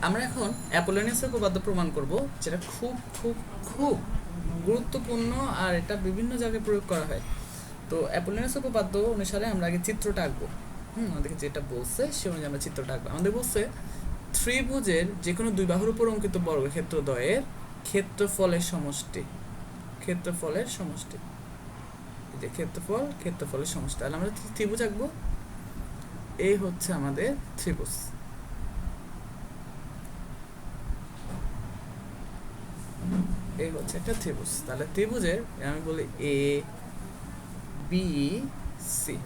আমরা এখন অ্যাপোলোনিয়াসের উপপাদ্য প্রমাণ করব, যেটা খুব খুব খুব গুরুত্বপূর্ণ আর এটা বিভিন্ন জায়গায় প্রয়োগ করা হয়। তো অ্যাপোলোনিয়াস উপপাদ্য অনুসারে আমরা আগে চিত্রটা আঁকবো। আমাদেরকে যেটা বলছে সে অনুযায়ী আমরা চিত্রটা আঁকবো। আমাদের বলছে ত্রিভুজের যে কোনো দুই বাহুর উপর অঙ্কিত বর্গক্ষেত্রদ্বয়ের ক্ষেত্রফলের সমষ্টি। ক্ষেত্রফলের সমষ্টি, এই যে ক্ষেত্রফলের সমষ্টি। তাহলে আমরা ত্রিভুজ আঁকবো। এই হচ্ছে আমাদের ত্রিভুজ। এই হচ্ছে একটা ত্রিভুজ। তাহলে ত্রিভুজের আমি বলি এ বি সি,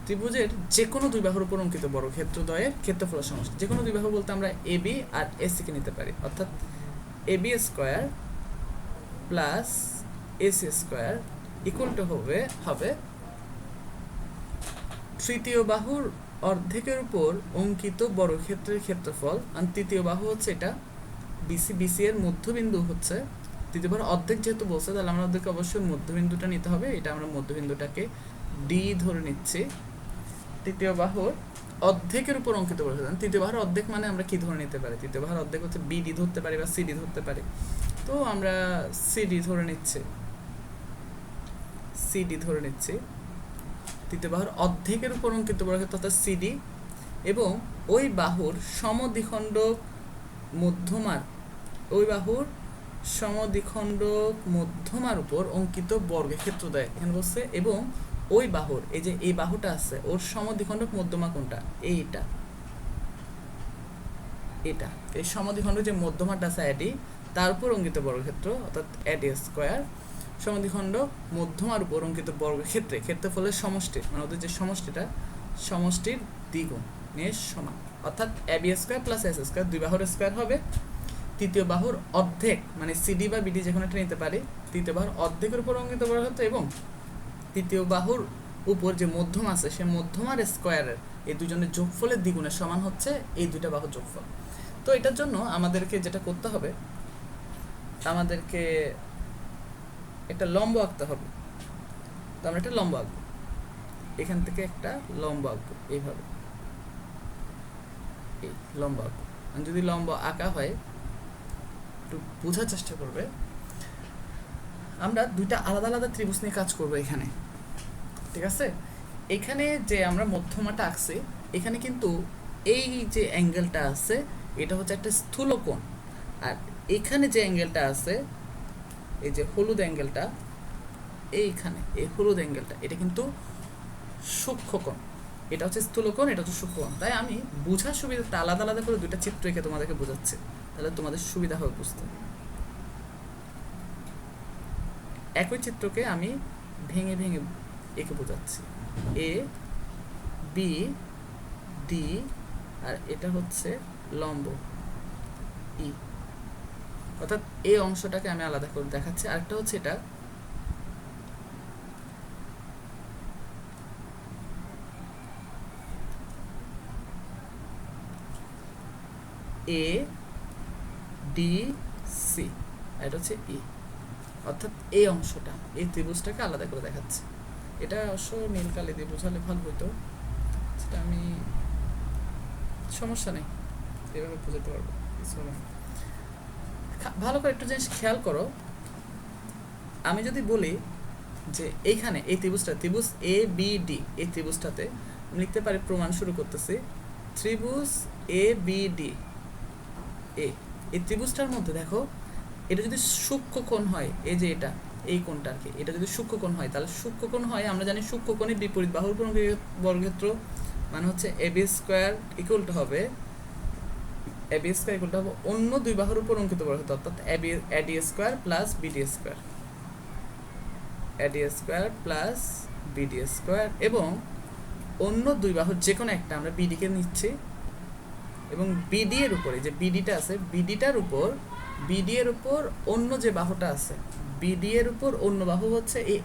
ত্রিভুজের যে কোনো দুই বাহুর উপর অঙ্কিত বর্গক্ষেত্রদ্বয়ের ক্ষেত্রফলের সমষ্টি। যে কোনো দুই বাহু বলতে আমরা এ বি আর এসি কে নিতে পারি, অর্থাৎ A B square plus AC square equal to হবে তৃতীয় বাহুর অর্ধেকের উপর অঙ্কিত বর্গক্ষেত্রের ক্ষেত্রফল। আর তৃতীয় বাহু হচ্ছে এটা বিসি এর মধ্যবিন্দু হচ্ছে তৃতীয় বাহুর অর্ধেক, যেহেতু বলছে তাহলে আমাদেরকে অবশ্যই মধ্যবিন্দুটা নিতে হবে। এটা আমরা মধ্যবিন্দুটাকে ডি ধরে নিচ্ছি। তৃতীয় বাহুর অর্ধেকের উপর অঙ্কিত বর্গক্ষেত্র, তৃতীয় বাহুর অর্ধেক মানে আমরা কি ধরে নিতে পারি? তৃতীয় বাহুর অর্ধেক হচ্ছে বিডি ধরতে পারি বা সিডি ধরতে পারি। তো আমরা সিডি ধরে নিচ্ছি, তৃতীয় বাহুর অর্ধেকের উপর অঙ্কিত বর্গক্ষেত্র অর্থাৎ সিডি, এবং ওই বাহুর সমদ্বিখণ্ডক মধ্যমার উপর অঙ্কিত বর্গক্ষেত্রদ্বয়। এখানে বলছে এবং ওই বাহুর, এই যে এই বাহুটা আছে ওর সমদ্বিখণ্ডক মধ্যমা কোনটা? এটা এই সমদ্বিখণ্ডক যে মধ্যমাটা আছে এডি, তার উপর অঙ্কিত বর্গক্ষেত্র অর্থাৎ এডি স্কোয়ার সমদ্বিখণ্ডক মধ্যমার উপর অঙ্কিত বর্গক্ষেত্রে ক্ষেত্রফলের সমষ্টি, মানে ওদের যে সমষ্টিটা সমষ্টির দ্বিগুণের সমান, অর্থাৎ AB square plus S square, দুই বাহুর স্কোয়ার হবে। তৃতীয় বাহুর অর্ধেক মানে সিডি বা বিডি যেকোনো একটা নিতে পারি, তৃতীয় বাহুর অর্ধেকের উপর অঙ্কিত বর্গক্ষেত্র এবং তৃতীয় বাহুর উপর যে মধ্যমা আছে সে মধ্যমার স্কোয়ারের এই দুজনের যোগফলের দ্বিগুণের সমান হচ্ছে এই দুইটা বাহুর যোগফল। তো এটার জন্য আমাদেরকে যেটা করতে হবে, আমাদেরকে একটা লম্ব আঁকতে হবে। তো আমরা একটা লম্ব আঁকবো, এখান থেকে একটা লম্ব আঁকবো এইভাবে, এই লম্ব আঁকবো। যদি লম্ব আঁকা হয় একটু বোঝার চেষ্টা করবে। আমরা দুইটা আলাদা আলাদা ত্রিভুজ নিয়ে কাজ করবো এখানে, ঠিক আছে? এখানে যে আমরা মধ্যমাটা আঁকছি, এখানে কিন্তু এই যে অ্যাঙ্গেলটা আছে এটা হচ্ছে একটা স্থূলকোণ, আর এখানে যে অ্যাঙ্গেলটা আছে এই যে হলুদ অ্যাঙ্গেলটা, এইখানে এই হলুদ অ্যাঙ্গেলটা এটা কিন্তু সূক্ষ্মকোণ। এটা হচ্ছে স্থূলকোণ, এটা হচ্ছে সূক্ষ্মকোণ। তাই আমি বোঝার সুবিধাটা আলাদা আলাদা করে দুইটা চিত্র এঁকে তোমাদেরকে বোঝাচ্ছি, তাহলে তোমাদের সুবিধা হবে বুঝতে। একই চিত্রকে আমি ভেঙে ভেঙে এঁকে বোঝাচ্ছি। এ বি ডি আর এটা হচ্ছে লম্ব ই, অর্থাৎ এই অংশটাকে আমি আলাদা করে দেখাচ্ছি। আরেকটা হচ্ছে এটা এ ডি সি, এটা হচ্ছে ই, অর্থাৎ এই অংশটা এই ত্রিভুজটাকে আলাদা করে দেখাচ্ছে। এটা অবশ্য নীল কালি দিয়ে বোঝালে ভালো হতো, সেটা আমি সমস্যা নেই, এভাবে বোঝাতে পারবো, কিছু হবে না। ভালো করে একটু জিনিস খেয়াল করো, আমি যদি বলি যে এইখানে এই ত্রিভুজটা ত্রিভুজ এ বি ডি, এই ত্রিভুজটাতে আমি লিখতে পারি, প্রমাণ শুরু করতেছি, ত্রিভুজ এ বি ডি এই ত্রিভুজটার মধ্যে দেখো এটা যদি সূক্ষ্মকোণ হয়, এই যে এটা এই কোণটা আর কি, এটা যদি সূক্ষ্মকোণ হয় তাহলে সূক্ষ্মকোণ হয়, আমরা জানি সূক্ষ্মকোণের বিপরীত বাহুর উপর বর্গক্ষেত্র মানে হচ্ছে এবি স্কোয়ার ইকুয়াল টু হবে অন্য দুই বাহুর উপর অঙ্কিত বর্গক্ষেত্র, অর্থাৎ এডি স্কোয়ার প্লাস বিডি স্কোয়ার, এবং অন্য দুই বাহুর যে কোনো একটা আমরা বিডিকে নিচ্ছি, এবং বিডি এর উপরে যে বিডিটা আছে বিডি এর উপর অন্য যে বাহুটা আছে, বিডি এর উপর অন্য বাহু হচ্ছে এই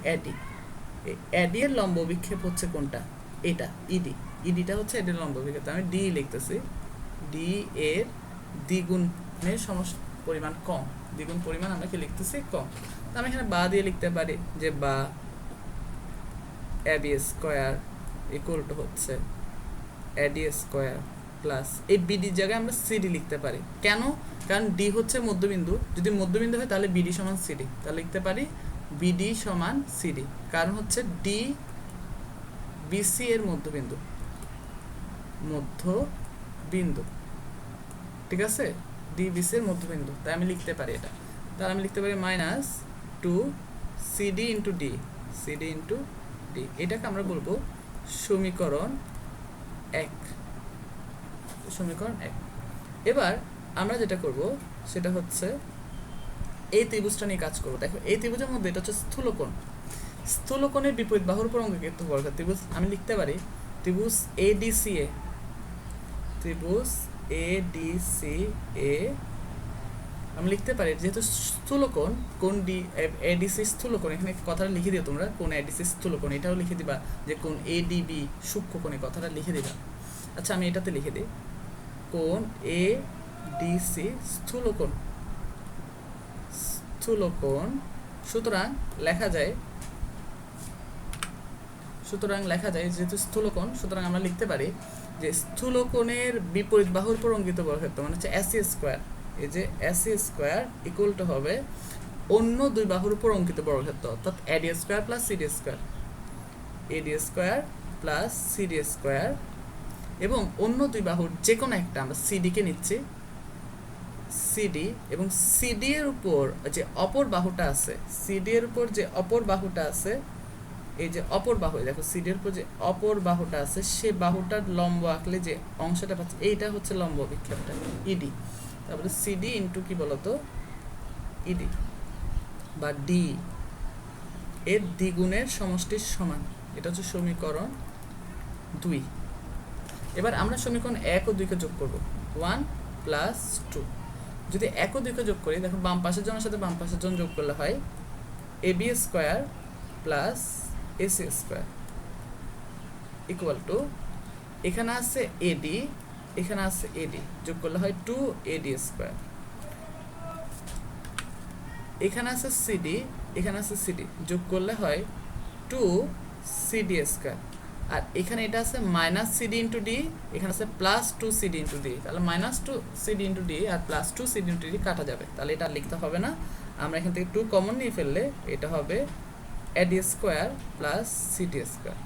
এডি এর লম্ব বিক্ষেপ হচ্ছে কোনটা? এটা ইডিটা হচ্ছে এডির লম্ব বিক্ষেপ। আমি ডি লিখতেছি, ডি এর দ্বিগুণের পরিমাণ কম, দ্বিগুণ পরিমাণ আমরা কি লিখতেছি? কম। তো আমি এখানে বা দিয়ে লিখতে পারি যে বা এবি স্কোয়ার ইকুয়াল টু হচ্ছে এডি স্কোয়ার প্লাস এই বিডির জায়গায় আমরা সিডি লিখতে পারি। কেন? কারণ ডি হচ্ছে মধ্যবিন্দু, যদি মধ্যবিন্দু হয় তাহলে বিডি সমান সিডি, তাহলে লিখতে পারি বিডি সমান সিডি। কারণ হচ্ছে ডি বিসি এর মধ্যবিন্দু, মধ্যবিন্দু, ঠিক আছে, ডি বিসি এর মধ্যবিন্দু, তাই আমি লিখতে পারি এটা। তাহলে আমি লিখতে পারি minus two CD into D, CD into D, এটাকে আমরা বলবো সমীকরণ 1, সমীকরণ 1। এবার আমরা যেটা করব সেটা হচ্ছে এই ত্রিভুজটা নিয়ে কাজ করব। দেখো এই ত্রিভুজের মধ্যে এটা হচ্ছে স্থূলকোণ, স্থূলকোণের বিপরীত বাহুর উপর অঙ্কিত বর্গাকার ত্রিভুজ। আমি লিখতে পারি ত্রিভুজ এডিসিএ, ত্রিভুজ এডিসিএ আমি লিখতে পারি, যেহেতু স্থূলকোণ, কোণ ডি এডিসি স্থূলকোণ, এখানে কথাটা লিখে দিও তোমরা, কোণ এডিসি স্থূলকোণ, এটাও লিখে দিবা যে কোণ এডিবি সূক্ষ্মকোণে, কথাটা লিখে দিবা। আচ্ছা আমি এটাতে লিখে দিই কোণ এ ডিসি স্থূলকোণ, স্থূলকোণ, সুতরাং লেখা যায় যেহেতু স্থূলকোণ, সুতরাং আমরা লিখতে পারি যে স্থূলকোণের বিপরীত বাহুর উপর অঙ্কিত বর্গক্ষেত্র মানে হচ্ছে এসি স্কোয়ার, এই যে এসি স্কোয়ার ইকুয়াল টু হবে অন্য দুই বাহুর উপর অঙ্কিত বর্গক্ষেত্র, অর্থাৎ এডি স্কোয়ার প্লাস সিডি স্কোয়ার, এডি স্কোয়ার প্লাস সিডি স্কোয়ার, এবং অন্য দুই বাহুর যে কোনো একটা আমরা সিডিকে নিচ্ছি, সিডি, এবং সিডি এর উপর যে অপর বাহুটা আছে, সিডি এর উপর যে অপর বাহুটা আছে, এই যে অপর বাহু, দেখো সিডি এর উপর যে অপর বাহুটা আছে সে বাহুটার লম্ব আঁকলে যে অংশটা পাচ্ছে এইটা হচ্ছে লম্ব বিক্ষেপটা ইডি। তারপরে সিডি ইন্টু কি বলতো ইডি বা ডি এর দ্বিগুণের সমষ্টির সমান, এটা হচ্ছে সমীকরণ 2। এবার আমরা সমীকরণ 1 ও 2 কে যোগ করব, 1 প্লাস 2। যদি 1 ও 2 কে যোগ করি, দেখো বাম পাশের জনের সাথে বাম পাশের জন যোগ করলে হয় AB square plus AC square equal to, এখানে আছে এডি, এখানে আছে এডি, যোগ করলে হয় 2 এডি স্কোয়ার, এখানে আছে সিডি, এখানে আছে সিডি, যোগ করলে হয় 2 সিডি স্কোয়ার, আর এখানে এটা আছে মাইনাস সিডি ইন্টু ডি, এখানে আছে প্লাস 2 সিডি ইন্টু ডি, তাহলে মাইনাস 2 সিডি ইন্টু ডি আর প্লাস 2 সিডি ইন্টু ডি কাটা যাবে, তাহলে এটা লিখতে হবে না। আমরা এখান থেকে 2 কমন নিয়ে ফেললে এটা হবে এডি স্কোয়ার প্লাস সিডি স্কোয়ার,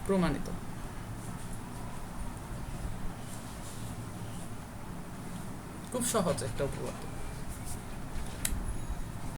প্রমাণিত। খুব সহজ একটা উপপাদ্য।